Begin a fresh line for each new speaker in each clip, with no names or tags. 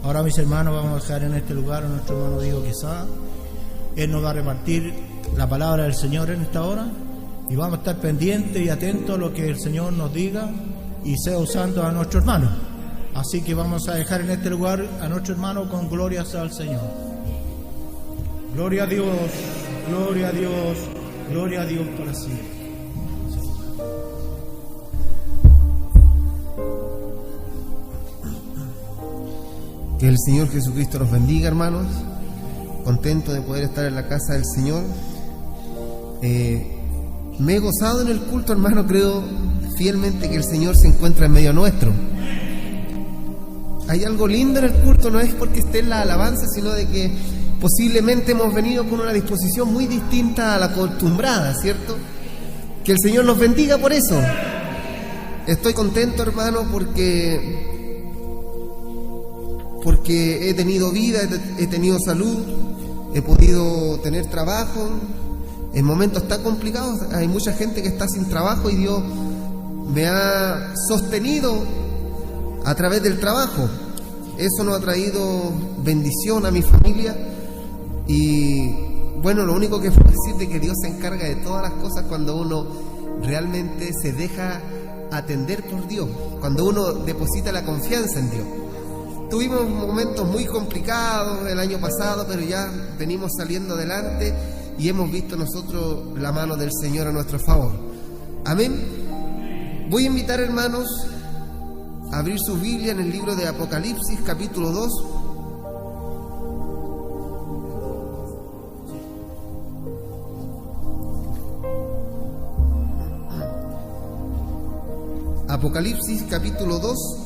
Ahora, mis hermanos, vamos a dejar en este lugar a nuestro hermano Diego Quesada. Él nos va a repartir la palabra del Señor en esta hora y vamos a estar pendientes y atentos a lo que el Señor nos diga y sea usando a nuestro hermano. Así que vamos a dejar en este lugar a nuestro hermano con glorias al Señor. Gloria a Dios, gloria a Dios, gloria a Dios para siempre.
Que el Señor Jesucristo los bendiga, hermanos. Contento de poder estar en la casa del Señor. Me he gozado en el culto, hermano. Creo fielmente que el Señor se encuentra en medio nuestro. Hay algo lindo en el culto, no es porque esté en la alabanza, sino de que posiblemente hemos venido con una disposición muy distinta a la acostumbrada, ¿cierto? Que el Señor nos bendiga por eso. Estoy contento, hermano, porque he tenido vida, he tenido salud, he podido tener trabajo. En momentos tan complicados hay mucha gente que está sin trabajo y Dios me ha sostenido a través del trabajo. Eso nos ha traído bendición a mi familia. Y bueno, lo único que puedo decir es que Dios se encarga de todas las cosas cuando uno realmente se deja atender por Dios, cuando uno deposita la confianza en Dios. Tuvimos momentos muy complicados el año pasado, pero ya venimos saliendo adelante y hemos visto nosotros la mano del Señor a nuestro favor. Amén. Voy a invitar, hermanos, a abrir su Biblia en el libro de Apocalipsis, capítulo 2. Apocalipsis, capítulo 2.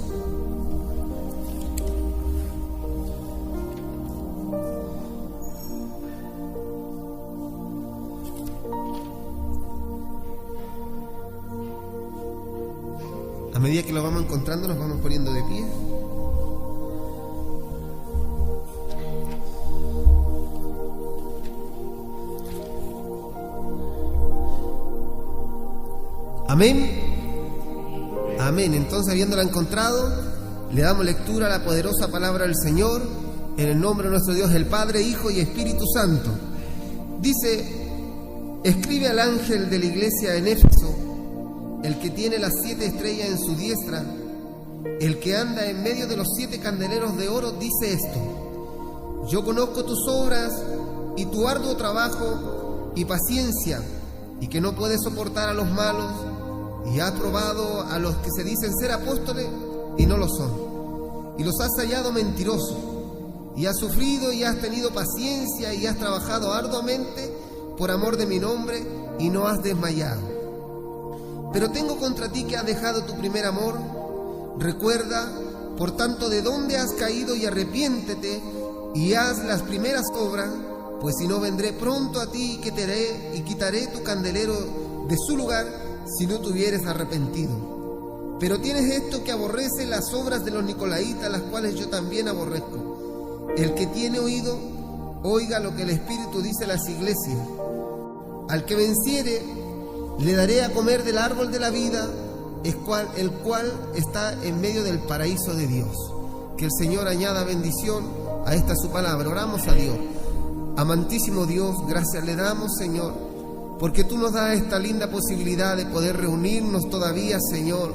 A medida que lo vamos encontrando, nos vamos poniendo de pie. Amén. Amén. Entonces, habiéndola encontrado, le damos lectura a la poderosa palabra del Señor, en el nombre de nuestro Dios, el Padre, Hijo y Espíritu Santo. Dice: escribe al ángel de la iglesia en Éfeso, el que tiene las 7 estrellas en su diestra, el que anda en medio de los 7 candeleros de oro, dice esto: yo conozco tus obras y tu arduo trabajo y paciencia, y que no puedes soportar a los malos, y has probado a los que se dicen ser apóstoles y no lo son, y los has hallado mentirosos, y has sufrido y has tenido paciencia y has trabajado arduamente por amor de mi nombre y no has desmayado. Pero tengo contra ti que has dejado tu primer amor. Recuerda, por tanto, de dónde has caído y arrepiéntete y haz las primeras obras, pues si no, vendré pronto a ti y quitaré tu candelero de su lugar si no te hubieres arrepentido. Pero tienes esto, que aborrece las obras de los nicolaitas, las cuales yo también aborrezco. El que tiene oído, oiga lo que el Espíritu dice a las iglesias. Al que venciere, le daré a comer del árbol de la vida, el cual está en medio del paraíso de Dios. Que el Señor añada bendición a esta su palabra. Oramos a Dios. Amantísimo Dios, gracias le damos, Señor, porque tú nos das esta linda posibilidad de poder reunirnos todavía, Señor,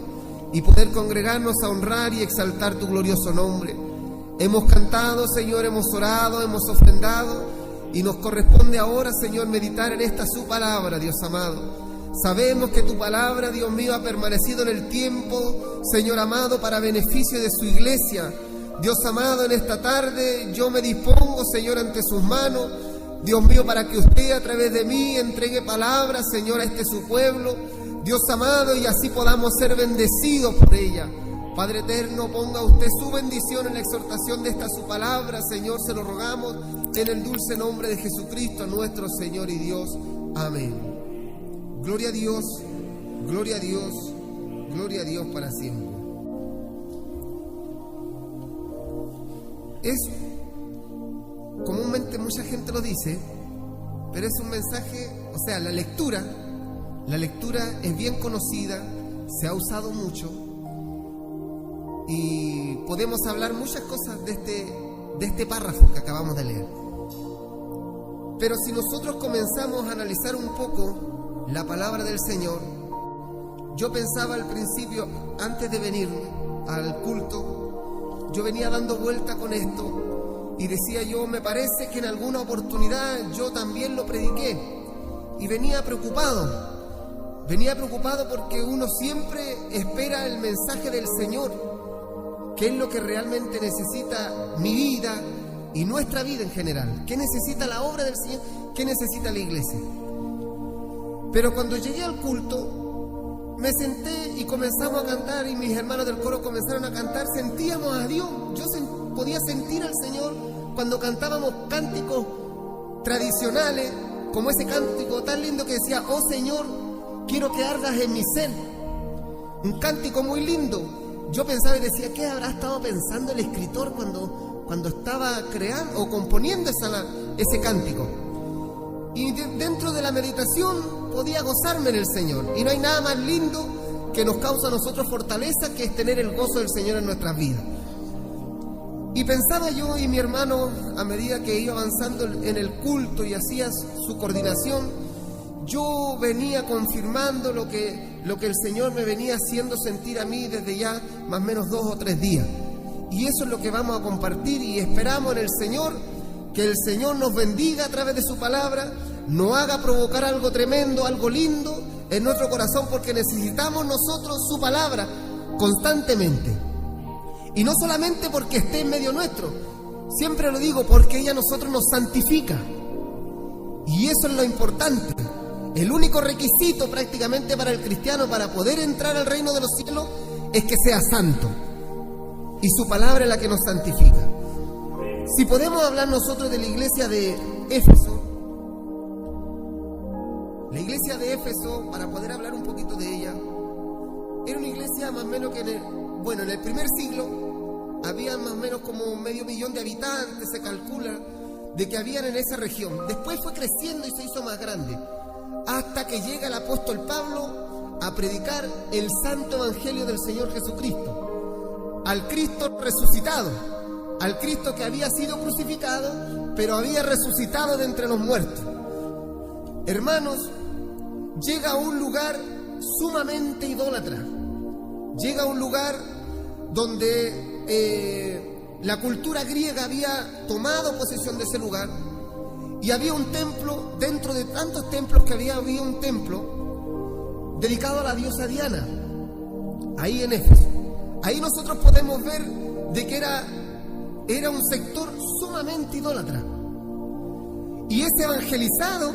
y poder congregarnos a honrar y exaltar tu glorioso nombre. Hemos cantado, Señor, hemos orado, hemos ofrendado, y nos corresponde ahora, Señor, meditar en esta su palabra, Dios amado. Sabemos que tu palabra, Dios mío, ha permanecido en el tiempo, Señor amado, para beneficio de su iglesia. Dios amado, en esta tarde yo me dispongo, Señor, ante sus manos, Dios mío, para que usted a través de mí entregue palabras, Señor, a este su pueblo, Dios amado, y así podamos ser bendecidos por ella. Padre eterno, ponga usted su bendición en la exhortación de esta su palabra, Señor, se lo rogamos en el dulce nombre de Jesucristo, nuestro Señor y Dios. Amén. Gloria a Dios, gloria a Dios, gloria a Dios para siempre. Es comúnmente mucha gente lo dice, pero es un mensaje, o sea, la lectura es bien conocida, se ha usado mucho, y podemos hablar muchas cosas de este párrafo que acabamos de leer. Pero si nosotros comenzamos a analizar un poco la palabra del Señor, yo pensaba al principio, antes de venir al culto, yo venía dando vuelta con esto y decía yo, me parece que en alguna oportunidad yo también lo prediqué, y venía preocupado porque uno siempre espera el mensaje del Señor, que es lo que realmente necesita mi vida y nuestra vida en general. ¿Qué necesita la obra del Señor? ¿Qué necesita la iglesia? Pero cuando llegué al culto, me senté y comenzamos a cantar, y mis hermanos del coro comenzaron a cantar, sentíamos a Dios. Yo podía sentir al Señor cuando cantábamos cánticos tradicionales, como ese cántico tan lindo que decía, oh Señor, quiero que ardas en mi ser. Un cántico muy lindo. Yo pensaba y decía, ¿qué habrá estado pensando el escritor cuando estaba creando o componiendo ese cántico? Y dentro de la meditación podía gozarme en el Señor. Y no hay nada más lindo que nos causa a nosotros fortaleza que es tener el gozo del Señor en nuestras vidas. Y pensaba yo y mi hermano, a medida que iba avanzando en el culto y hacía su coordinación, yo venía confirmando lo que el Señor me venía haciendo sentir a mí desde ya más o menos 2 o 3 días. Y eso es lo que vamos a compartir, y esperamos en el Señor que el Señor nos bendiga a través de su palabra, nos haga provocar algo tremendo, algo lindo en nuestro corazón, porque necesitamos nosotros su palabra constantemente. Y no solamente porque esté en medio nuestro, siempre lo digo, porque ella a nosotros nos santifica. Y eso es lo importante. El único requisito prácticamente para el cristiano para poder entrar al reino de los cielos es que sea santo. Y su palabra es la que nos santifica. Si podemos hablar nosotros de la iglesia de Éfeso, la iglesia de Éfeso, para poder hablar un poquito de ella, era una iglesia más o menos que en el primer siglo había más o menos como 500.000 de habitantes, se calcula, de que habían en esa región. Después fue creciendo y se hizo más grande, hasta que llega el apóstol Pablo a predicar el santo evangelio del Señor Jesucristo, al Cristo resucitado, al Cristo que había sido crucificado, pero había resucitado de entre los muertos. Hermanos, llega a un lugar sumamente idólatra, llega a un lugar donde la cultura griega había tomado posesión de ese lugar, y había un templo, dentro de tantos templos que había un templo dedicado a la diosa Diana, ahí en Éfeso. Ahí nosotros podemos ver de que era un sector sumamente idólatra, y es evangelizado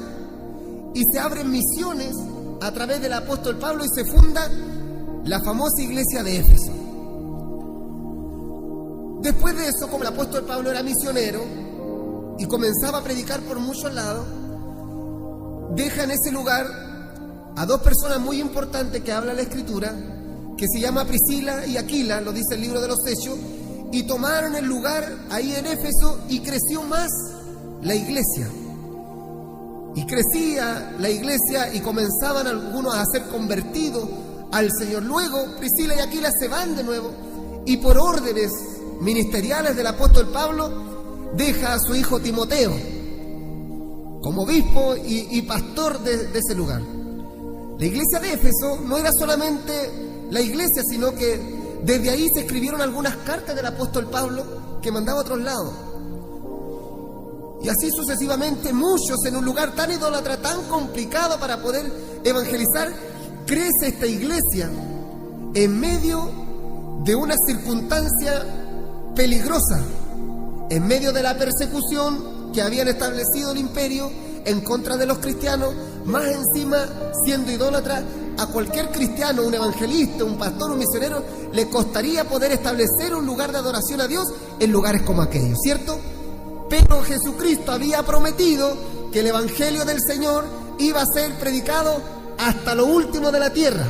y se abren misiones a través del apóstol Pablo, y se funda la famosa iglesia de Éfeso. Después de eso, como el apóstol Pablo era misionero y comenzaba a predicar por muchos lados, deja en ese lugar a 2 personas muy importantes que habla la Escritura, que se llama Priscila y Aquila, lo dice el libro de los Hechos, y tomaron el lugar ahí en Éfeso, y creció más la iglesia. Y crecía la iglesia y comenzaban algunos a ser convertidos al Señor. Luego Priscila y Aquila se van de nuevo, y por órdenes ministeriales del apóstol Pablo deja a su hijo Timoteo como obispo y pastor de ese lugar. La iglesia de Éfeso no era solamente la iglesia, sino que desde ahí se escribieron algunas cartas del apóstol Pablo que mandaba a otros lados. Y así sucesivamente, muchos en un lugar tan idólatra, tan complicado para poder evangelizar, crece esta iglesia en medio de una circunstancia peligrosa, en medio de la persecución que habían establecido el imperio en contra de los cristianos. Más encima, siendo idólatra, a cualquier cristiano, un evangelista, un pastor, un misionero, le costaría poder establecer un lugar de adoración a Dios en lugares como aquellos, ¿cierto? Pero Jesucristo había prometido que el evangelio del Señor iba a ser predicado hasta lo último de la tierra.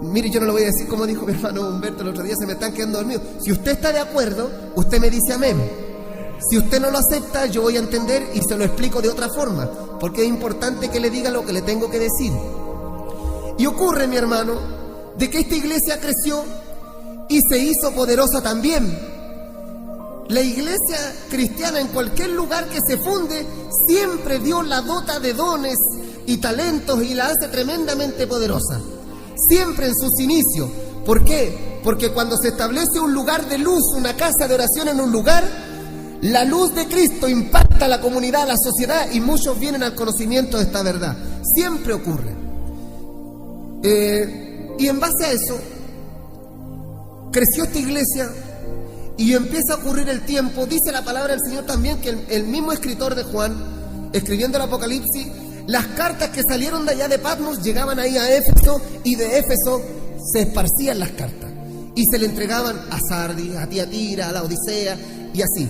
Mire, yo no lo voy a decir como dijo mi hermano Humberto el otro día, se me están quedando dormidos. Si usted está de acuerdo, usted me dice amén. Si usted no lo acepta, yo voy a entender y se lo explico de otra forma, porque es importante que le diga lo que le tengo que decir. Y ocurre, mi hermano, de que esta iglesia creció y se hizo poderosa también. La iglesia cristiana, en cualquier lugar que se funde, siempre Dios la dota de dones y talentos y la hace tremendamente poderosa. Siempre en sus inicios. ¿Por qué? Porque cuando se establece un lugar de luz, una casa de oración en un lugar, la luz de Cristo impacta a la comunidad, a la sociedad, y muchos vienen al conocimiento de esta verdad. Siempre ocurre. Y en base a eso, creció esta iglesia y empieza a ocurrir el tiempo. Dice la palabra del Señor también que el mismo escritor de Juan, escribiendo el Apocalipsis, las cartas que salieron de allá de Patmos llegaban ahí a Éfeso, y de Éfeso se esparcían las cartas y se le entregaban a Sardis, a Tiatira, a la Odisea y así.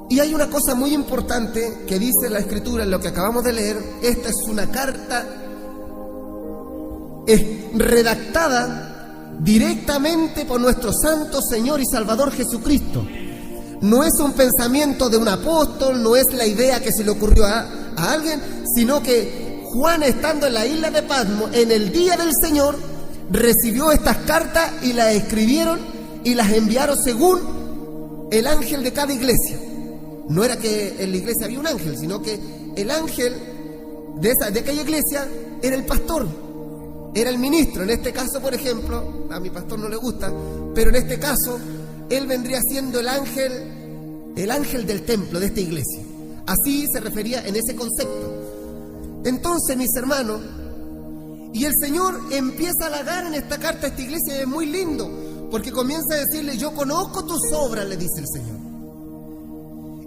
Y hay una cosa muy importante que dice la Escritura en lo que acabamos de leer. Esta es una carta redactada directamente por nuestro Santo Señor y Salvador Jesucristo. No es un pensamiento de un apóstol, no es la idea que se le ocurrió a alguien, sino que Juan, estando en la isla de Patmos, en el día del Señor, recibió estas cartas y las escribieron y las enviaron según el ángel de cada iglesia. No era que en la iglesia había un ángel, sino que el ángel de aquella iglesia era el pastor, era el ministro. En este caso, por ejemplo, a mi pastor no le gusta, pero en este caso él vendría siendo el ángel del templo de esta iglesia. Así se refería en ese concepto. Entonces, mis hermanos, y el Señor empieza a halagar en esta carta a esta iglesia, y es muy lindo, porque comienza a decirle: yo conozco tus obras, le dice el Señor,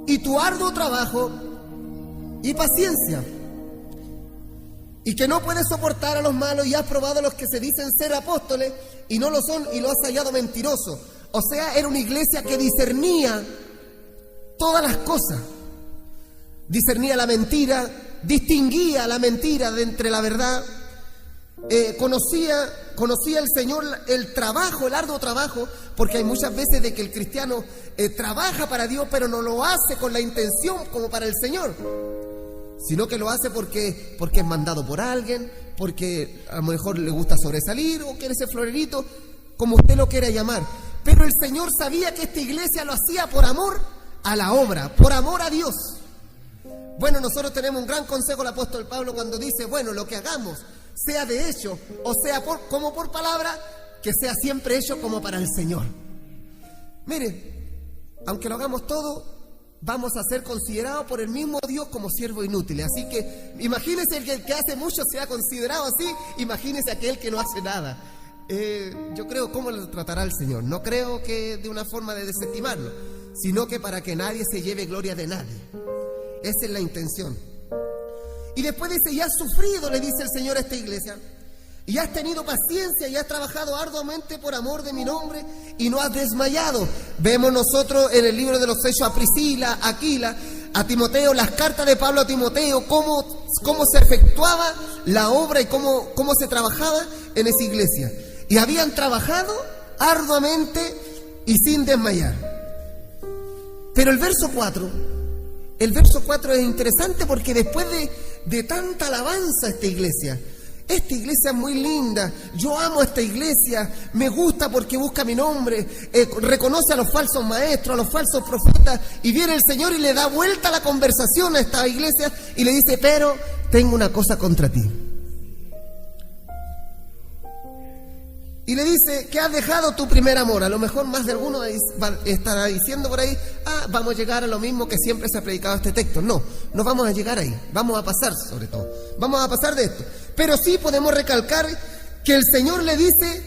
y tu arduo trabajo y paciencia, y que no puedes soportar a los malos, y has probado a los que se dicen ser apóstoles y no lo son, y lo has hallado mentiroso. O sea, era una iglesia que discernía todas las cosas, discernía la mentira, distinguía la mentira de entre la verdad, conocía el Señor el trabajo, el arduo trabajo, porque hay muchas veces de que el cristiano trabaja para Dios, pero no lo hace con la intención como para el Señor, sino que lo hace porque es mandado por alguien, porque a lo mejor le gusta sobresalir o quiere ser florerito, como usted lo quiera llamar. Pero el Señor sabía que esta iglesia lo hacía por amor a la obra, por amor a Dios. Bueno, nosotros tenemos un gran consejo del apóstol Pablo cuando dice: bueno, lo que hagamos, sea de hecho o sea como por palabra, que sea siempre hecho como para el Señor. Mire, aunque lo hagamos todo, vamos a ser considerados por el mismo Dios como siervos inútiles. Así que imagínese que el que hace mucho sea considerado así, imagínese aquel que no hace nada. Yo creo cómo lo tratará el Señor. No creo que de una forma de desestimarlo, sino que para que nadie se lleve gloria de nadie. Esa es la intención. Y después dice: y has sufrido, le dice el Señor a esta iglesia, y has tenido paciencia, y has trabajado arduamente por amor de mi nombre, y no has desmayado. Vemos nosotros en el libro de los Hechos a Priscila, a Aquila, a Timoteo, las cartas de Pablo a Timoteo, cómo se efectuaba la obra y cómo se trabajaba en esa iglesia. Y habían trabajado arduamente y sin desmayar. Pero el verso 4 es interesante, porque después de tanta alabanza a esta iglesia es muy linda, yo amo a esta iglesia, me gusta porque busca mi nombre, reconoce a los falsos maestros, a los falsos profetas, y viene el Señor y le da vuelta la conversación a esta iglesia y le dice: pero tengo una cosa contra ti. Y le dice que has dejado tu primer amor. A lo mejor más de alguno estará diciendo por ahí: vamos a llegar a lo mismo que siempre se ha predicado este texto. No vamos a llegar ahí. Vamos a pasar, sobre todo. Vamos a pasar de esto. Pero sí podemos recalcar que el Señor le dice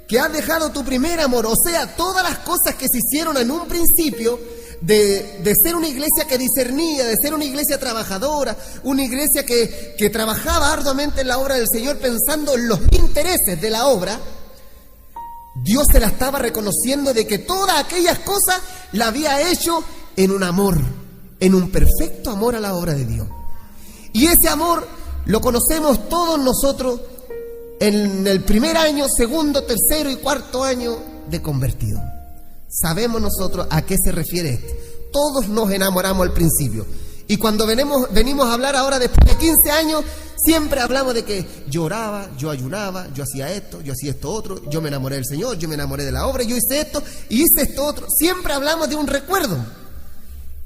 que has dejado tu primer amor. O sea, todas las cosas que se hicieron en un principio de ser una iglesia que discernía, de ser una iglesia trabajadora, una iglesia que trabajaba arduamente en la obra del Señor pensando en los intereses de la obra, Dios se la estaba reconociendo de que todas aquellas cosas la había hecho en un amor, en un perfecto amor a la obra de Dios. Y ese amor lo conocemos todos nosotros en el primer año, segundo, tercero y cuarto año de convertido. Sabemos nosotros a qué se refiere esto. Todos nos enamoramos al principio. Y cuando venimos a hablar ahora después de 15 años, siempre hablamos de que yo oraba, yo ayunaba, yo hacía esto otro, yo me enamoré del Señor, yo me enamoré de la obra, yo hice esto y hice esto otro. Siempre hablamos de un recuerdo.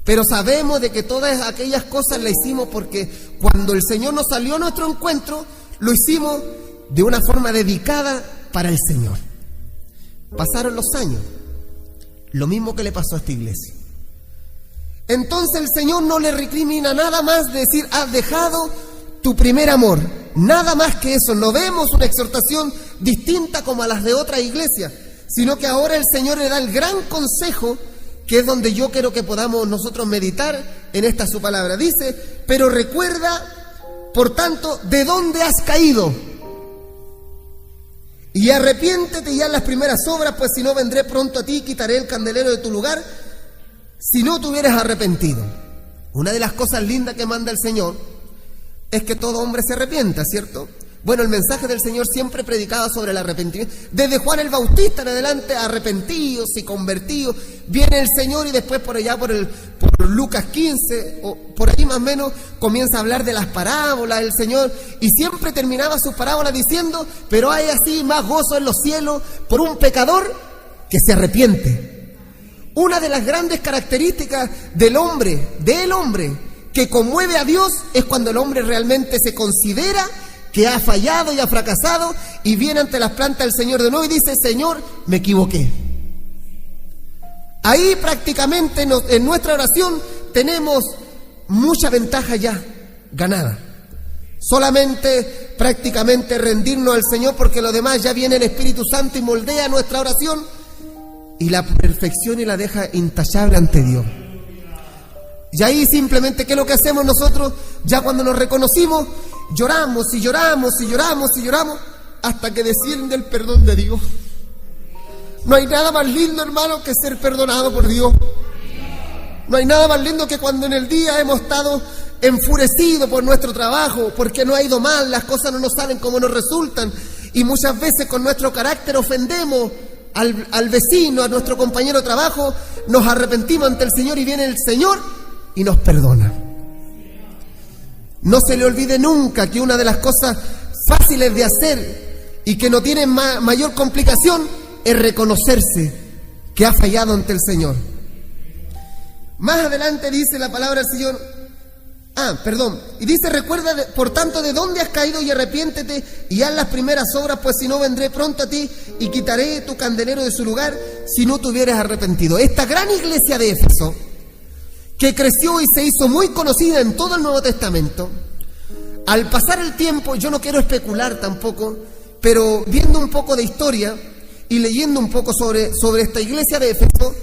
Pero sabemos de que todas aquellas cosas las hicimos porque cuando el Señor nos salió a nuestro encuentro, lo hicimos de una forma dedicada para el Señor. Pasaron los años, lo mismo que le pasó a esta iglesia. Entonces el Señor no le recrimina nada más de decir, has dejado tu primer amor. Nada más que eso. No vemos una exhortación distinta como a las de otras iglesias, sino que ahora el Señor le da el gran consejo, que es donde yo quiero que podamos nosotros meditar en esta su palabra. Dice, pero recuerda, por tanto, de dónde has caído, y arrepiéntete ya en las primeras obras, pues si no vendré pronto a ti y quitaré el candelero de tu lugar, si no te hubieras arrepentido. Una de las cosas lindas que manda el Señor es que todo hombre se arrepienta, ¿cierto? Bueno, el mensaje del Señor siempre predicaba sobre el arrepentimiento. Desde Juan el Bautista en adelante, arrepentidos y convertidos. Viene el Señor y después por allá, por Lucas 15, o por ahí más o menos, comienza a hablar de las parábolas del Señor. Y siempre terminaba sus parábolas diciendo, pero hay así más gozo en los cielos por un pecador que se arrepiente. Una de las grandes características del hombre, que conmueve a Dios, es cuando el hombre realmente se considera que ha fallado y ha fracasado y viene ante las plantas del Señor de nuevo y dice, Señor, me equivoqué. Ahí prácticamente en nuestra oración tenemos mucha ventaja ya ganada. Solamente prácticamente rendirnos al Señor, porque lo demás ya viene el Espíritu Santo y moldea nuestra oración y la perfección y la deja intachable ante Dios. Y ahí simplemente, ¿qué es lo que hacemos nosotros? Ya cuando nos reconocimos, lloramos y lloramos y lloramos y lloramos hasta que desciende el perdón de Dios. No hay nada más lindo, hermano, que ser perdonado por Dios. No hay nada más lindo que cuando en el día hemos estado enfurecidos por nuestro trabajo, porque no ha ido mal, las cosas no nos salen como nos resultan, y muchas veces con nuestro carácter ofendemos al vecino, a nuestro compañero de trabajo, nos arrepentimos ante el Señor y viene el Señor y nos perdona. No se le olvide nunca que una de las cosas fáciles de hacer y que no tiene mayor complicación es reconocerse que ha fallado ante el Señor. Más adelante dice la palabra del Señor, y dice, recuerda por tanto de dónde has caído y arrepiéntete y haz las primeras obras, pues si no vendré pronto a ti y quitaré tu candelero de su lugar si no te hubieras arrepentido. Esta gran iglesia de Éfeso, que creció y se hizo muy conocida en todo el Nuevo Testamento, al pasar el tiempo, yo no quiero especular tampoco, pero viendo un poco de historia y leyendo un poco sobre esta iglesia de Éfeso,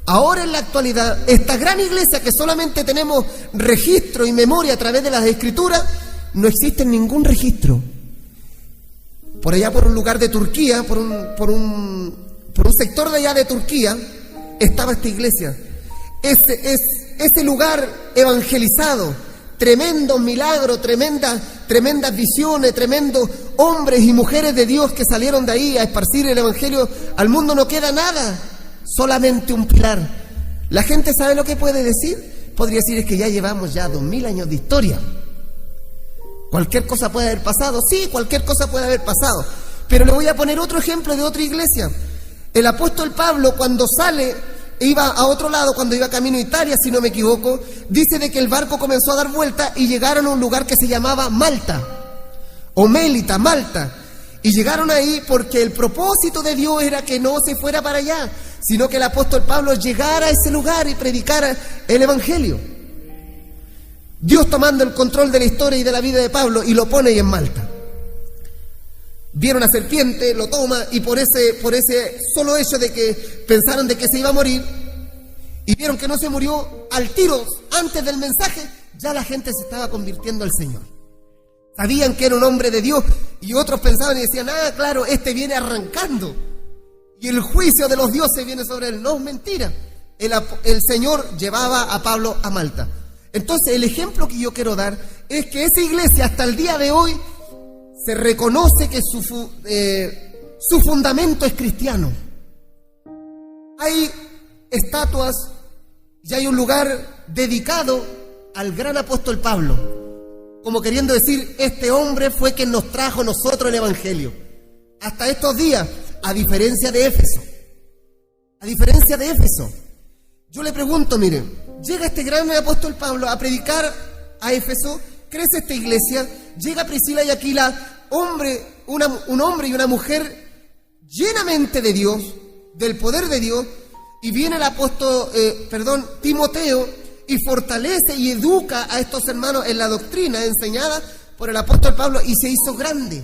ahora en la actualidad, esta gran iglesia que solamente tenemos registro y memoria a través de las Escrituras, no existe ningún registro. Por allá, por un lugar de Turquía, por un sector de allá de Turquía, estaba esta iglesia. Ese lugar evangelizado, tremendos milagros, tremendas visiones, tremendos hombres y mujeres de Dios que salieron de ahí a esparcir el evangelio al mundo. No queda nada, solamente un pilar. La gente sabe lo que puede decir. Podría decir, es que ya llevamos 2000 años de historia. Cualquier cosa puede haber pasado. Sí, cualquier cosa puede haber pasado. Pero le voy a poner otro ejemplo de otra iglesia. El apóstol Pablo, cuando iba a otro lado, cuando iba camino a Italia, si no me equivoco, dice de que el barco comenzó a dar vuelta y llegaron a un lugar que se llamaba Malta, o Mélita, Malta. Y llegaron ahí porque el propósito de Dios era que no se fuera para allá, sino que el apóstol Pablo llegara a ese lugar y predicara el evangelio. Dios tomando el control de la historia y de la vida de Pablo y lo pone ahí en Malta. Vieron a serpiente, lo toma, y por ese solo hecho de que pensaron de que se iba a morir y vieron que no se murió, al tiro, antes del mensaje, ya la gente se estaba convirtiendo al Señor. Sabían que era un hombre de Dios y otros pensaban y decían, claro, este viene arrancando y el juicio de los dioses viene sobre él. No, mentira. El Señor llevaba a Pablo a Malta. Entonces el ejemplo que yo quiero dar es que esa iglesia hasta el día de hoy se reconoce que su fundamento es cristiano. Hay estatuas y hay un lugar dedicado al gran apóstol Pablo. como queriendo decir, este hombre fue quien nos trajo a nosotros el Evangelio. Hasta estos días, a diferencia de Éfeso. A diferencia de Éfeso. Yo le pregunto, miren, llega este gran apóstol Pablo a predicar a Éfeso, crece esta iglesia, llega Priscila y Aquila, un hombre y una mujer llenamente de Dios, del poder de Dios, y viene el apóstol, Timoteo, y fortalece y educa a estos hermanos en la doctrina enseñada por el apóstol Pablo, y se hizo grande.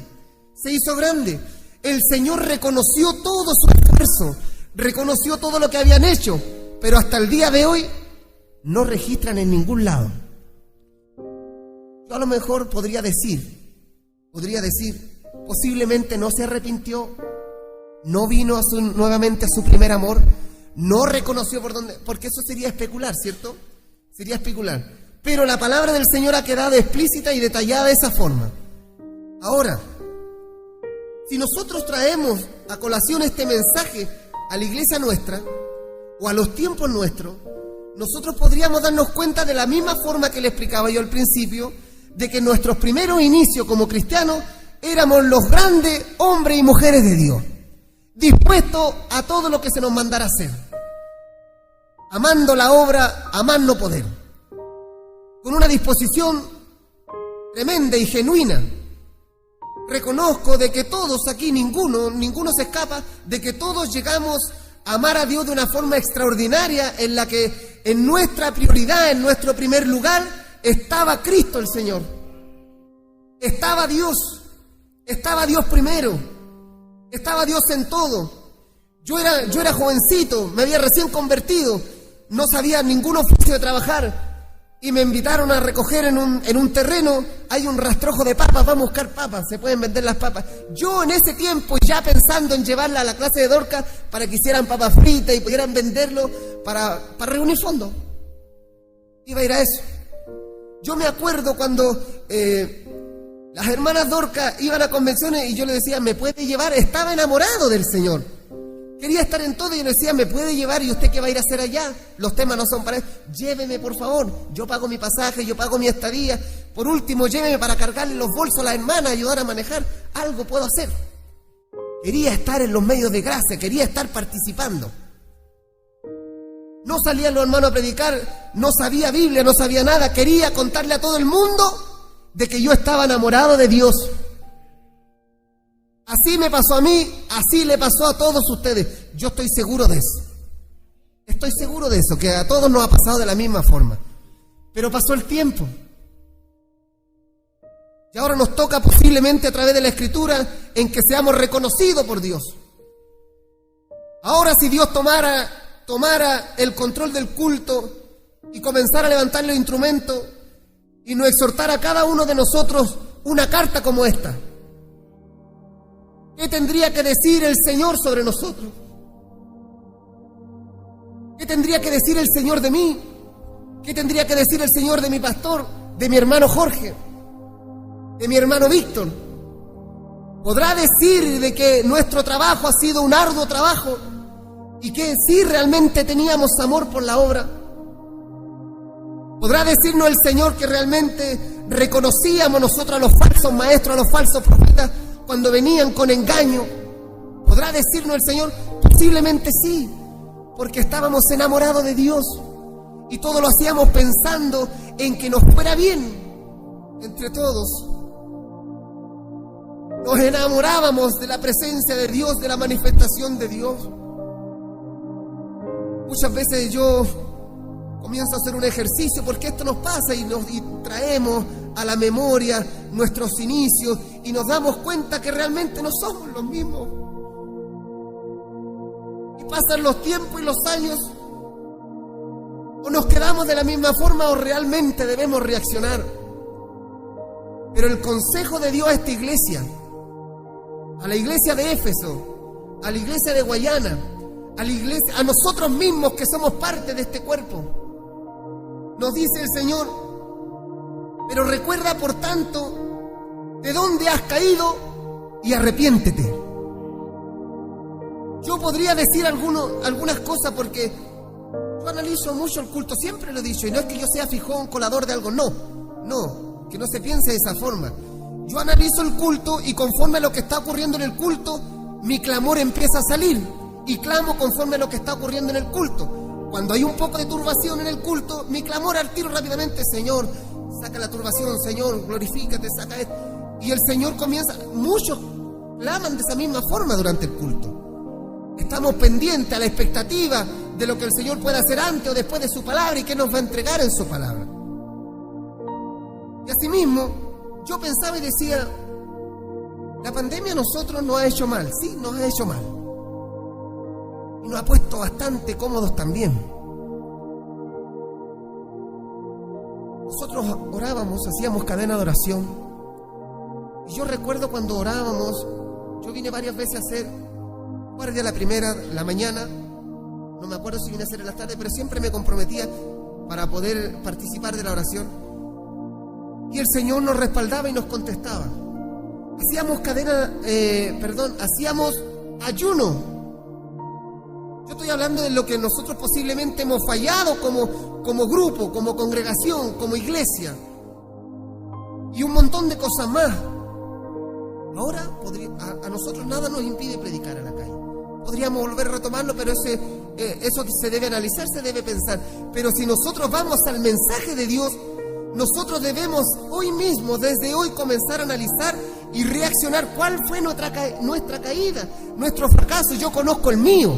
El Señor reconoció todo su esfuerzo, reconoció todo lo que habían hecho, pero hasta el día de hoy no registran en ningún lado. Yo a lo mejor podría decir, posiblemente no se arrepintió, no vino nuevamente a su primer amor, no reconoció por dónde, porque eso sería especular, ¿cierto? Sería especular. Pero la palabra del Señor ha quedado explícita y detallada de esa forma. Ahora, si nosotros traemos a colación este mensaje a la iglesia nuestra, o a los tiempos nuestros, nosotros podríamos darnos cuenta de la misma forma que le explicaba yo al principio, de que nuestros primeros inicios como cristianos éramos los grandes hombres y mujeres de Dios, dispuestos a todo lo que se nos mandara hacer, amando la obra a más no poder, con una disposición tremenda y genuina. Reconozco de que todos aquí, ninguno se escapa, de que todos llegamos a amar a Dios de una forma extraordinaria, en la que en nuestra prioridad, en nuestro primer lugar, estaba Cristo el Señor. Estaba Dios primero, estaba Dios en todo. Yo era jovencito, me había recién convertido, no sabía ningún oficio de trabajar, y me invitaron a recoger en un terreno, hay un rastrojo de papas, vamos a buscar papas, se pueden vender las papas. Yo en ese tiempo ya pensando en llevarla a la clase de Dorcas para que hicieran papas fritas y pudieran venderlo para reunir fondos. Iba a ir a eso. Yo me acuerdo cuando las hermanas Dorcas iban a convenciones y yo le decía, ¿me puede llevar? Estaba enamorado del Señor. Quería estar en todo y yo le decía, ¿me puede llevar? ¿Y usted qué va a ir a hacer allá? Los temas no son para eso. Lléveme, por favor. Yo pago mi pasaje, yo pago mi estadía. Por último, lléveme para cargarle los bolsos a la hermana, ayudar a manejar. Algo puedo hacer. Quería estar en los medios de gracia, quería estar participando. No salían los hermanos a predicar, no sabía Biblia, no sabía nada. Quería contarle a todo el mundo de que yo estaba enamorado de Dios. Así me pasó a mí, así le pasó a todos ustedes. Yo estoy seguro de eso. Estoy seguro de eso, que a todos nos ha pasado de la misma forma. Pero pasó el tiempo. Y ahora nos toca posiblemente a través de la Escritura en que seamos reconocidos por Dios. Ahora si Dios tomara el control del culto y comenzara a levantar los instrumentos y nos exhortara a cada uno de nosotros una carta como esta, ¿qué tendría que decir el Señor sobre nosotros? ¿Qué tendría que decir el Señor de mí? ¿Qué tendría que decir el Señor de mi pastor, de mi hermano Jorge, de mi hermano Víctor? ¿Podrá decir de que nuestro trabajo ha sido un arduo trabajo y que sí realmente teníamos amor por la obra? ¿Podrá decirnos el Señor que realmente reconocíamos nosotros a los falsos maestros, a los falsos profetas, cuando venían con engaño? ¿Podrá decirnos el Señor? Posiblemente sí, porque estábamos enamorados de Dios y todo lo hacíamos pensando en que nos fuera bien entre todos. Nos enamorábamos de la presencia de Dios, de la manifestación de Dios. Muchas veces yo comienzo a hacer un ejercicio porque esto nos pasa y traemos a la memoria nuestros inicios y nos damos cuenta que realmente no somos los mismos. Y pasan los tiempos y los años, o nos quedamos de la misma forma o realmente debemos reaccionar. Pero el consejo de Dios a esta iglesia, a la iglesia de Éfeso, a la iglesia de Guayana, a nosotros mismos que somos parte de este cuerpo, nos dice el Señor: pero recuerda por tanto de dónde has caído y arrepiéntete. Yo podría decir algunas cosas porque yo analizo mucho el culto, siempre lo he dicho, y no es que yo sea fijón, colador de algo, no. que no se piense de esa forma. Yo analizo el culto y conforme a lo que está ocurriendo en el culto, mi clamor empieza a salir y clamo conforme a lo que está ocurriendo en el culto. Cuando hay un poco de turbación en el culto, mi clamor al tiro rápidamente: Señor, saca la turbación, Señor, glorifícate, saca esto. Y el Señor comienza. Muchos claman de esa misma forma durante el culto. Estamos pendientes a la expectativa de lo que el Señor puede hacer antes o después de su palabra y qué nos va a entregar en su palabra. Y asimismo, yo pensaba y decía, la pandemia a nosotros nos ha hecho mal. Sí, nos ha hecho mal. Y nos ha puesto bastante cómodos también. Nosotros orábamos, hacíamos cadena de oración. Y yo recuerdo cuando orábamos, yo vine varias veces a hacer guardia la primera, la mañana. No me acuerdo si vine a hacer en la tarde, pero siempre me comprometía para poder participar de la oración. Y el Señor nos respaldaba y nos contestaba. Hacíamos hacíamos ayuno. Yo estoy hablando de lo que nosotros posiblemente hemos fallado como grupo, como congregación, como iglesia. Y un montón de cosas más. Ahora a nosotros nada nos impide predicar en la calle. Podríamos volver a retomarlo, pero eso se debe analizar, se debe pensar. Pero si nosotros vamos al mensaje de Dios, nosotros debemos hoy mismo, desde hoy, comenzar a analizar y reaccionar. ¿Cuál fue nuestra caída, nuestro fracaso? Yo conozco el mío,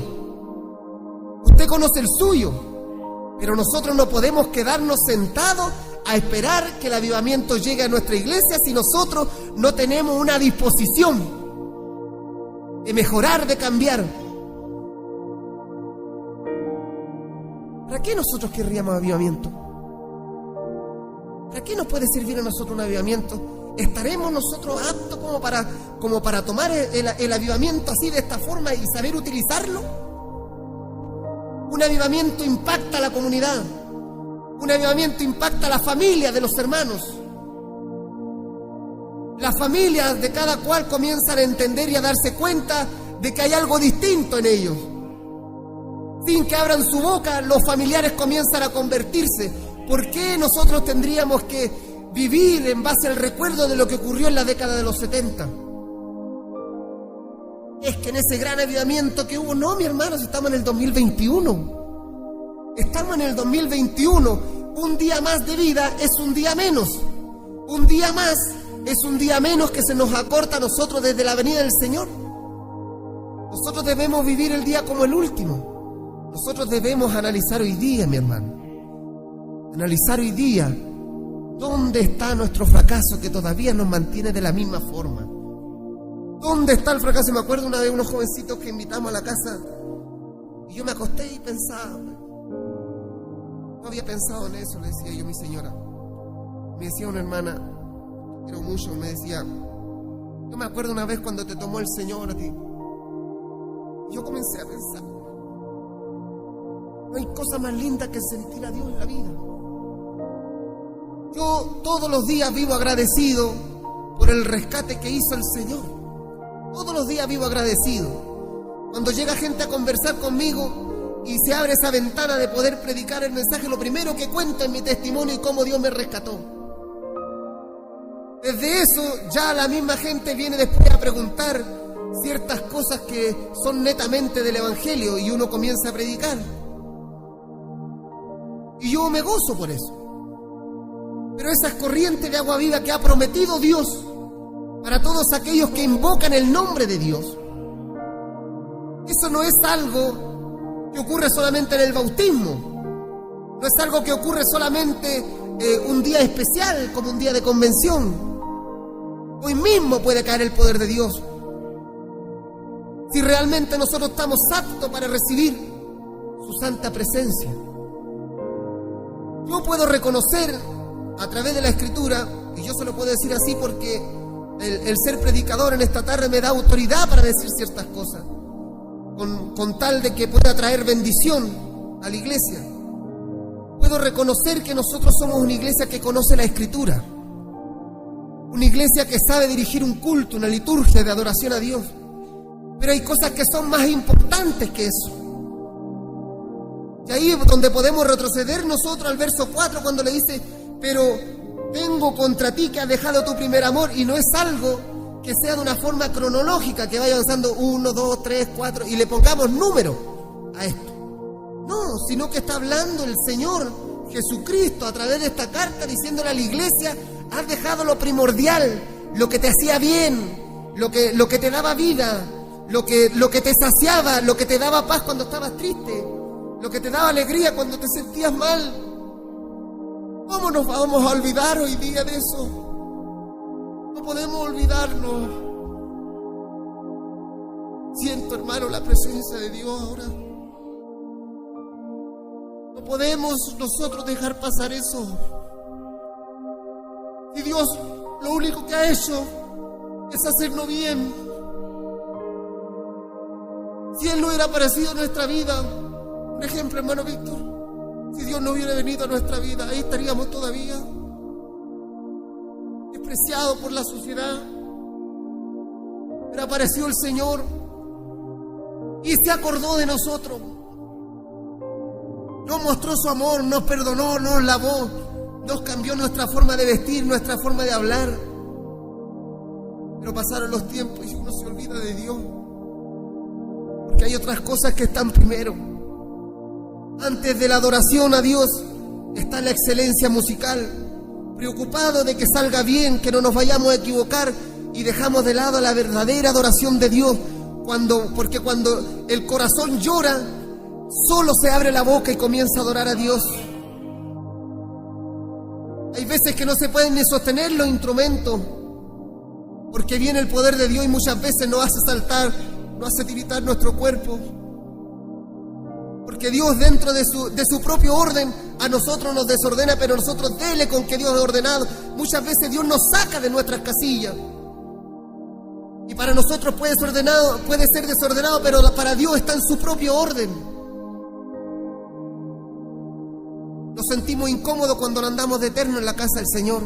usted conoce el suyo, pero nosotros no podemos quedarnos sentados a esperar que el avivamiento llegue a nuestra iglesia si nosotros no tenemos una disposición de mejorar, de cambiar. ¿Para qué nosotros querríamos avivamiento? ¿Para qué nos puede servir a nosotros un avivamiento? ¿Estaremos nosotros aptos como para tomar el avivamiento así, de esta forma, y saber utilizarlo? Un avivamiento impacta a la comunidad. Un avivamiento impacta a la familia de los hermanos. Las familias de cada cual comienzan a entender y a darse cuenta de que hay algo distinto en ellos. Sin que abran su boca, los familiares comienzan a convertirse. ¿Por qué nosotros tendríamos que vivir en base al recuerdo de lo que ocurrió en la década de los 70? Es que en ese gran avivamiento que hubo, no, mi hermano, si estamos en el 2021. Estamos en el 2021. Un día más de vida es un día menos. Un día más es un día menos que se nos acorta a nosotros desde la venida del Señor. Nosotros debemos vivir el día como el último. Nosotros debemos analizar hoy día, mi hermano. Analizar hoy día dónde está nuestro fracaso que todavía nos mantiene de la misma forma. ¿Dónde está el fracaso? Me acuerdo una vez unos jovencitos que invitamos a la casa y yo me acosté y pensaba. No había pensado en eso, le decía yo a mi señora. Me decía una hermana, quiero mucho, me decía, yo me acuerdo una vez cuando te tomó el Señor a ti. Y yo comencé a pensar, no hay cosa más linda que sentir a Dios en la vida. Yo todos los días vivo agradecido por el rescate que hizo el Señor. Todos los días vivo agradecido. Cuando llega gente a conversar conmigo y se abre esa ventana de poder predicar el mensaje, lo primero que cuento es mi testimonio y cómo Dios me rescató. Desde eso ya la misma gente viene después a preguntar ciertas cosas que son netamente del Evangelio y uno comienza a predicar. Y yo me gozo por eso. Pero esas corrientes de agua viva que ha prometido Dios para todos aquellos que invocan el nombre de Dios, eso no es algo que ocurre solamente en el bautismo. No es algo que ocurre solamente un día especial, como un día de convención. Hoy mismo puede caer el poder de Dios. Si realmente nosotros estamos aptos para recibir su santa presencia. Yo puedo reconocer a través de la Escritura, y yo se lo puedo decir así porque el ser predicador en esta tarde me da autoridad para decir ciertas cosas, con tal de que pueda traer bendición a la iglesia. Puedo reconocer que nosotros somos una iglesia que conoce la Escritura, una iglesia que sabe dirigir un culto, una liturgia de adoración a Dios. Pero hay cosas que son más importantes que eso. Y ahí es donde podemos retroceder nosotros al verso 4 cuando le dice, pero Tengo contra ti que has dejado tu primer amor. Y no es algo que sea de una forma cronológica, que vaya avanzando 1, 2, 3, 4 y le pongamos número a esto. No, sino que está hablando el Señor Jesucristo a través de esta carta, diciéndole a la iglesia: has dejado lo primordial, lo que te hacía bien, lo que te daba vida, lo que te saciaba, lo que te daba paz cuando estabas triste, lo que te daba alegría cuando te sentías mal. ¿Cómo nos vamos a olvidar hoy día de eso? No podemos olvidarnos. Siento, hermano, la presencia de Dios ahora. No podemos nosotros dejar pasar eso. Y Dios lo único que ha hecho es hacernos bien. Si Él no hubiera aparecido en nuestra vida, por ejemplo, hermano Víctor, si Dios no hubiera venido a nuestra vida, ahí estaríamos todavía, despreciados por la sociedad. Pero apareció el Señor y se acordó de nosotros. Nos mostró su amor, nos perdonó, nos lavó, nos cambió nuestra forma de vestir, nuestra forma de hablar. Pero pasaron los tiempos y uno se olvida de Dios, porque hay otras cosas que están primero. Antes de la adoración a Dios está la excelencia musical, preocupado de que salga bien, que no nos vayamos a equivocar, y dejamos de lado la verdadera adoración de Dios, porque cuando el corazón llora, solo se abre la boca y comienza a adorar a Dios. Hay veces que no se pueden ni sostener los instrumentos, porque viene el poder de Dios y muchas veces nos hace saltar, nos hace tiritar nuestro cuerpo. Porque Dios, dentro de su propio orden, a nosotros nos desordena, pero nosotros dele con que Dios es ordenado. Muchas veces Dios nos saca de nuestras casillas. Y para nosotros puede ser desordenado, pero para Dios está en su propio orden. Nos sentimos incómodos cuando no andamos de eterno en la casa del Señor.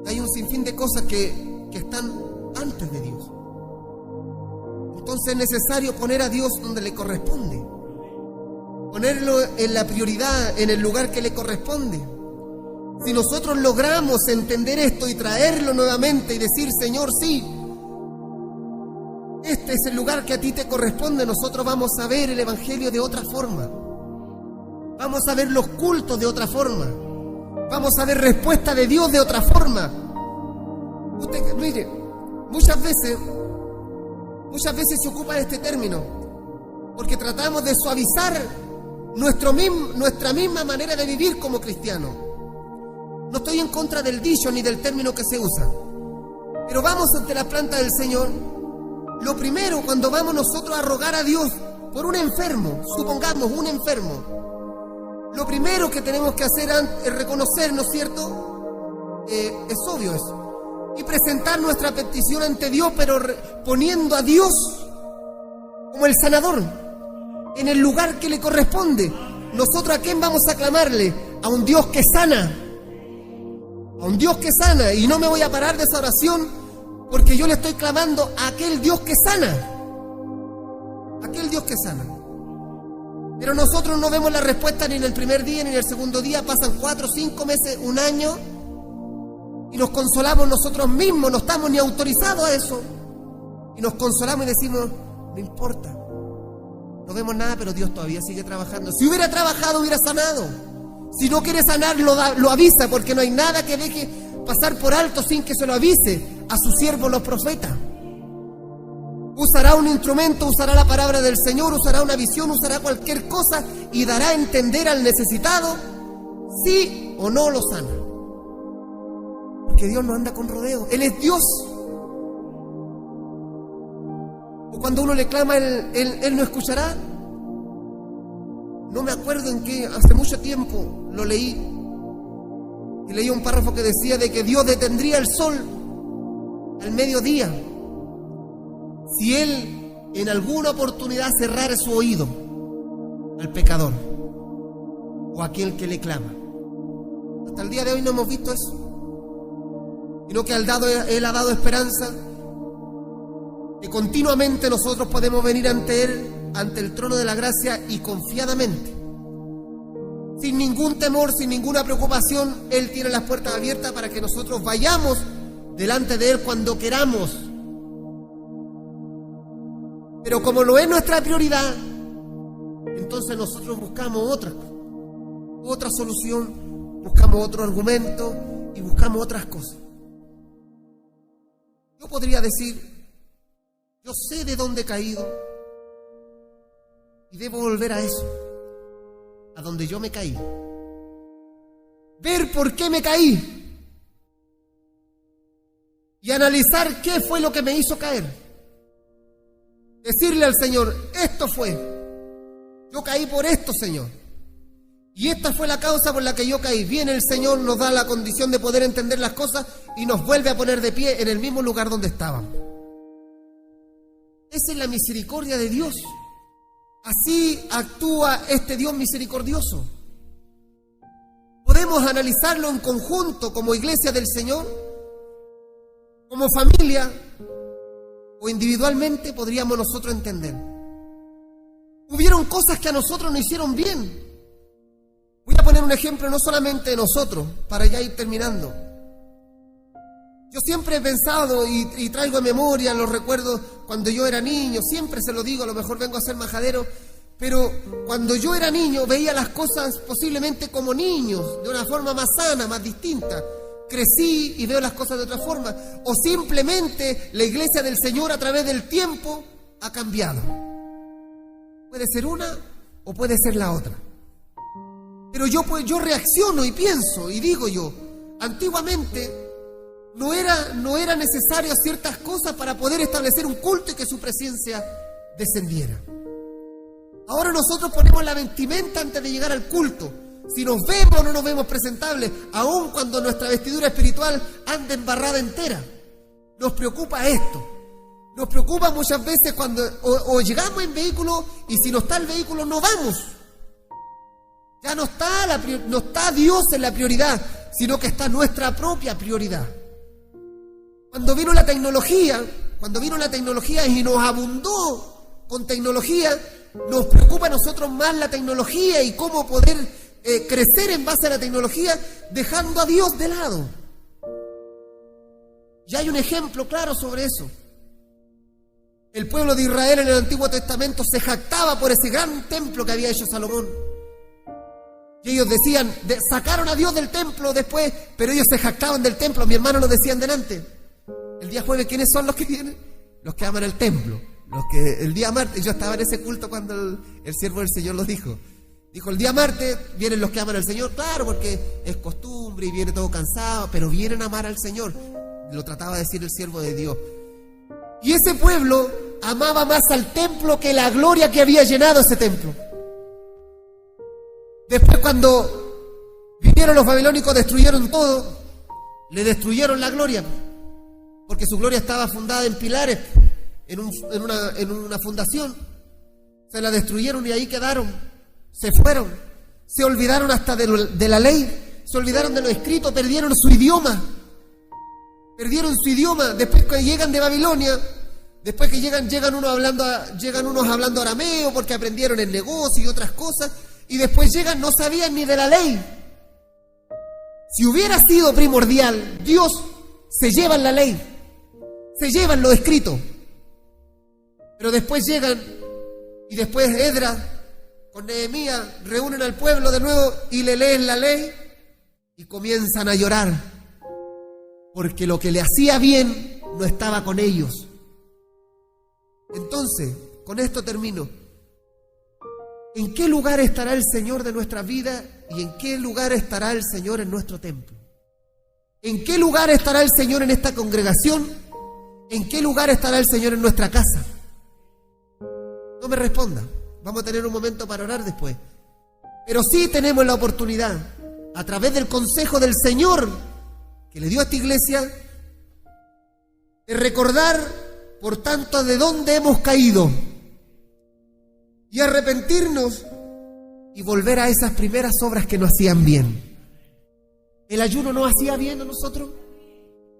Hay un sinfín de cosas que están antes de Dios. Entonces es necesario poner a Dios donde le corresponde, ponerlo en la prioridad, en el lugar que le corresponde. Si nosotros logramos entender esto y traerlo nuevamente y decir: Señor, sí, este es el lugar que a ti te corresponde, nosotros vamos a ver el Evangelio de otra forma. Vamos a ver los cultos de otra forma. Vamos a ver respuesta de Dios de otra forma. Usted, mire, muchas veces se ocupa de este término porque tratamos de suavizar nuestra misma manera de vivir como cristianos. No estoy en contra del dicho ni del término que se usa, pero vamos ante la planta del Señor. Lo primero, cuando vamos nosotros a rogar a Dios por un enfermo, supongamos un enfermo, lo primero que tenemos que hacer es reconocer, ¿no es cierto? Es obvio eso. Y presentar nuestra petición ante Dios, pero poniendo a Dios como el sanador, en el lugar que le corresponde. ¿Nosotros a quién vamos a clamarle? A un Dios que sana. A un Dios que sana. Y no me voy a parar de esa oración, porque yo le estoy clamando a aquel Dios que sana. Aquel Dios que sana. Pero nosotros no vemos la respuesta ni en el primer día ni en el segundo día. Pasan 4, 5 meses, un año, y nos consolamos nosotros mismos. No estamos ni autorizados a eso. Y nos consolamos y decimos: no importa, no vemos nada, pero Dios todavía sigue trabajando. Si hubiera trabajado, hubiera sanado. Si no quiere sanar, lo avisa, porque no hay nada que deje pasar por alto sin que se lo avise a sus siervos los profetas. Usará un instrumento, usará la palabra del Señor, usará una visión, usará cualquier cosa y dará a entender al necesitado sí o no lo sana. Porque Dios no anda con rodeos, Él es Dios. O cuando uno le clama, Él no escuchará. No me acuerdo en qué, hace mucho tiempo lo leí. Y leí un párrafo que decía de que Dios detendría el sol al mediodía si Él en alguna oportunidad cerrara su oído al pecador o a aquel que le clama. Hasta el día de hoy no hemos visto eso, sino que Él ha dado esperanza que continuamente nosotros podemos venir ante Él, ante el trono de la gracia, y confiadamente, sin ningún temor, sin ninguna preocupación. Él tiene las puertas abiertas para que nosotros vayamos delante de Él cuando queramos. Pero como no es nuestra prioridad, entonces nosotros buscamos otra solución, buscamos otro argumento y buscamos otras cosas. Yo podría decir, yo sé de dónde he caído y debo volver a eso, a donde yo me caí. Ver por qué me caí y analizar qué fue lo que me hizo caer. Decirle al Señor, esto fue, yo caí por esto, Señor, y esta fue la causa por la que yo caí. Viene el Señor, nos da la condición de poder entender las cosas y nos vuelve a poner de pie en el mismo lugar donde estábamos. Esa es la misericordia de Dios. Así actúa este Dios misericordioso. Podemos analizarlo en conjunto como iglesia del Señor, como familia, o individualmente podríamos nosotros entender. Hubieron cosas que a nosotros nos hicieron bien. Voy a poner un ejemplo no solamente de nosotros, para ya ir terminando. Yo siempre he pensado y traigo a memoria los recuerdos cuando yo era niño, siempre se lo digo, a lo mejor vengo a ser majadero, pero cuando yo era niño veía las cosas posiblemente como niños, de una forma más sana, más distinta. Crecí y veo las cosas de otra forma. O simplemente la iglesia del Señor a través del tiempo ha cambiado. Puede ser una o puede ser la otra. Pero yo reacciono y pienso y digo yo, antiguamente no era necesario ciertas cosas para poder establecer un culto y que su presencia descendiera. Ahora nosotros ponemos la vestimenta antes de llegar al culto. Si nos vemos o no nos vemos presentables, aun cuando nuestra vestidura espiritual anda embarrada entera. Nos preocupa esto. Nos preocupa muchas veces cuando o llegamos en vehículo y si no está el vehículo no vamos. Ya no está Dios en la prioridad, sino que está nuestra propia prioridad. Cuando vino la tecnología y nos abundó con tecnología, nos preocupa a nosotros más la tecnología y cómo poder crecer en base a la tecnología, dejando a Dios de lado. Ya hay un ejemplo claro sobre eso. El pueblo de Israel en el Antiguo Testamento se jactaba por ese gran templo que había hecho Salomón. Y ellos decían, sacaron a Dios del templo después, pero ellos se jactaban del templo. Mi hermano lo decían delante. El día jueves, ¿quiénes son los que vienen? Los que aman el templo. Los que el día martes, yo estaba en ese culto cuando el siervo del Señor los dijo. Dijo, el día martes vienen los que aman al Señor, claro, porque es costumbre y viene todo cansado, pero vienen a amar al Señor. Lo trataba de decir el siervo de Dios. Y ese pueblo amaba más al templo que la gloria que había llenado ese templo. Después, cuando vinieron los babilónicos, destruyeron todo, le destruyeron la gloria, porque su gloria estaba fundada en pilares, en una fundación. Se la destruyeron y ahí quedaron. Se fueron, se olvidaron hasta de la ley, se olvidaron de lo escrito, perdieron su idioma. Después que llegan de Babilonia, después que llegan unos hablando arameo porque aprendieron el negocio y otras cosas, y después llegan, no sabían ni de la ley. Si hubiera sido primordial, Dios se lleva la ley, se llevan lo escrito. Pero después llegan y después Esdras con Nehemías reúnen al pueblo de nuevo y le leen la ley y comienzan a llorar porque lo que le hacía bien no estaba con ellos. Entonces, con esto termino. ¿En qué lugar estará el Señor de nuestra vida y en qué lugar estará el Señor en nuestro templo? ¿En qué lugar estará el Señor en esta congregación? ¿En qué lugar estará el Señor en nuestra casa? No me responda. Vamos a tener un momento para orar después. Pero sí tenemos la oportunidad, a través del consejo del Señor que le dio a esta iglesia, de recordar, por tanto, de dónde hemos caído y arrepentirnos y volver a esas primeras obras que nos hacían bien. ¿El ayuno nos hacía bien a nosotros?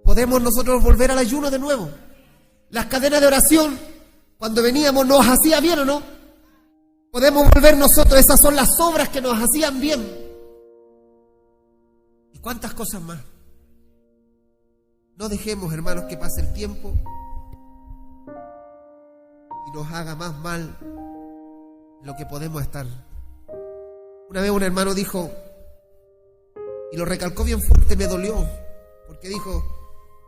¿Podemos nosotros volver al ayuno de nuevo? Las cadenas de oración, cuando veníamos, ¿nos hacía bien o no? Podemos volver nosotros, esas son las obras que nos hacían bien. y cuántas cosas más. No dejemos, hermanos, que pase el tiempo y nos haga más mal lo que podemos estar. Una vez un hermano dijo, y lo recalcó bien fuerte, me dolió, porque dijo: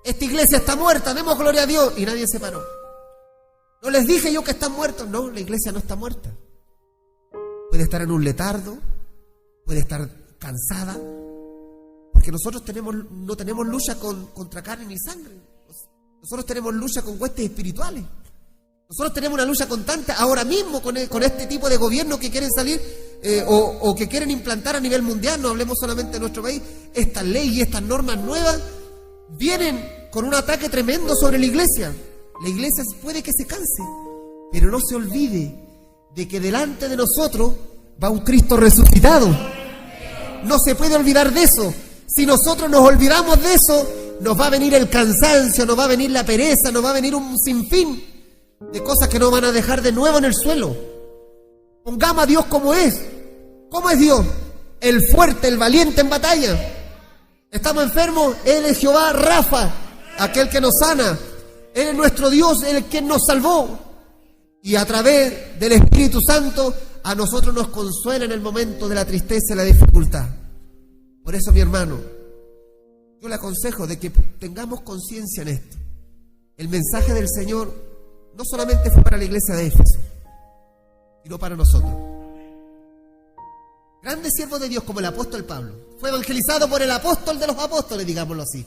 esta iglesia está muerta, demos gloria a Dios, y nadie se paró. ¿No les dije yo que están muertos? No, la iglesia no está muerta. Puede estar en un letargo, puede estar cansada, porque nosotros no tenemos lucha contra carne ni sangre. Nosotros tenemos lucha con huestes espirituales. Nosotros tenemos una lucha constante ahora mismo con este tipo de gobierno que quieren salir o que quieren implantar a nivel mundial. No hablemos solamente de nuestro país. Estas leyes y estas normas nuevas vienen con un ataque tremendo sobre la iglesia. La iglesia puede que se canse, pero no se olvide de que delante de nosotros va un Cristo resucitado. No se puede olvidar de eso. Si nosotros nos olvidamos de eso, nos va a venir el cansancio, nos va a venir la pereza, nos va a venir un sinfín de cosas que nos van a dejar de nuevo en el suelo. Pongamos a Dios como es. ¿Cómo es Dios? El fuerte, el valiente en batalla. Estamos enfermos, Él es Jehová Rafa, aquel que nos sana. Él es nuestro Dios, el que nos salvó. Y a través del Espíritu Santo a nosotros nos consuela en el momento de la tristeza y la dificultad. Por eso, mi hermano, yo le aconsejo de que tengamos conciencia en esto. El mensaje del Señor no solamente fue para la iglesia de Éfeso, sino para nosotros. Grandes siervos de Dios como el apóstol Pablo fue evangelizado por el apóstol de los apóstoles, digámoslo así,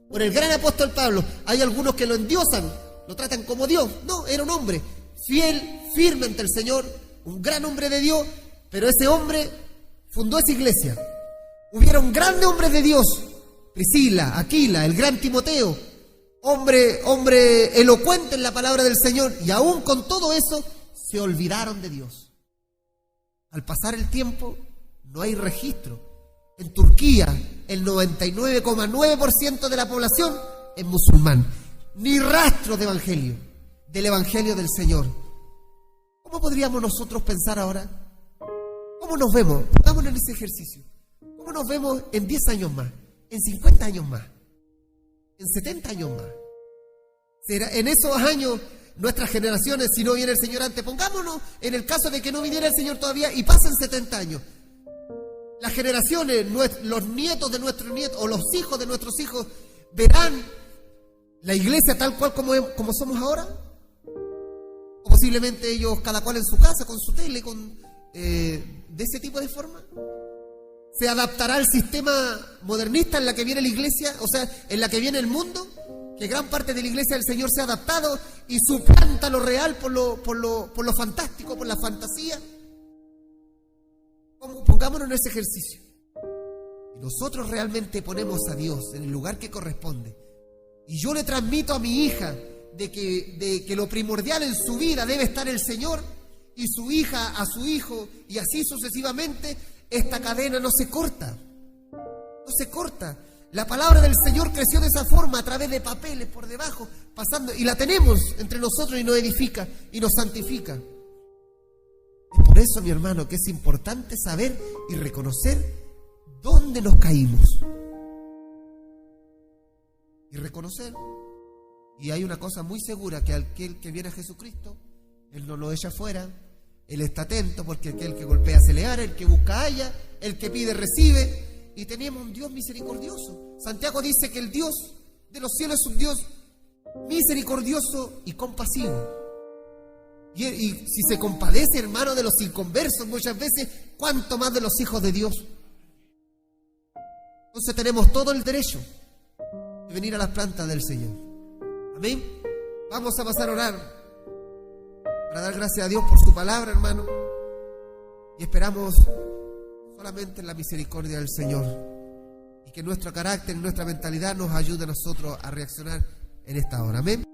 por el gran apóstol Pablo. Hay algunos que lo endiosan, lo tratan como Dios. No, era un hombre fiel, firme ante el Señor, un gran hombre de Dios, pero ese hombre fundó esa iglesia. Hubieron grandes hombres de Dios, Priscila, Aquila, el gran Timoteo, hombre elocuente en la palabra del Señor, y aún con todo eso se olvidaron de Dios. Al pasar el tiempo no hay registro. En Turquía el 99,9% de la población es musulmán. Ni rastro de evangelio, del evangelio del Señor. ¿Cómo podríamos nosotros pensar ahora? ¿Cómo nos vemos? Pongámonos en ese ejercicio. ¿Cómo nos vemos en 10 años más? ¿En 50 años más? ¿En 70 años más? ¿Será en esos años nuestras generaciones, si no viene el Señor antes? Pongámonos en el caso de que no viniera el Señor todavía y pasen 70 años. Las generaciones, los nietos de nuestros nietos o los hijos de nuestros hijos, ¿verán la iglesia tal cual como somos ahora? O posiblemente ellos, cada cual en su casa, con su tele, de ese tipo de forma. ¿Se adaptará al sistema modernista en la que viene la iglesia? O sea, en la que viene el mundo, que gran parte de la iglesia del Señor se ha adaptado y suplanta lo real por lo fantástico, por la fantasía. Pongámonos en ese ejercicio. Y nosotros realmente ponemos a Dios en el lugar que corresponde. Y yo le transmito a mi hija de que lo primordial en su vida debe estar el Señor, y su hija a su hijo, y así sucesivamente. Esta cadena no se corta. No se corta. La palabra del Señor creció de esa forma, a través de papeles por debajo, pasando, y la tenemos entre nosotros y nos edifica y nos santifica. Es por eso, mi hermano, que es importante saber y reconocer dónde nos caímos. Y reconocer. Y hay una cosa muy segura, que aquel que viene a Jesucristo, Él no lo echa fuera. Él está atento, porque aquel que golpea se le hará, el que busca halla, el que pide recibe. Y tenemos un Dios misericordioso. Santiago dice que el Dios de los cielos es un Dios misericordioso y compasivo. Y si se compadece, hermano, de los inconversos muchas veces, ¿cuánto más de los hijos de Dios? Entonces tenemos todo el derecho de venir a las plantas del Señor. Amén. Vamos a pasar a orar para dar gracias a Dios por su palabra, hermano. Y esperamos solamente en la misericordia del Señor. Y que nuestro carácter y nuestra mentalidad nos ayude a nosotros a reaccionar en esta hora. Amén.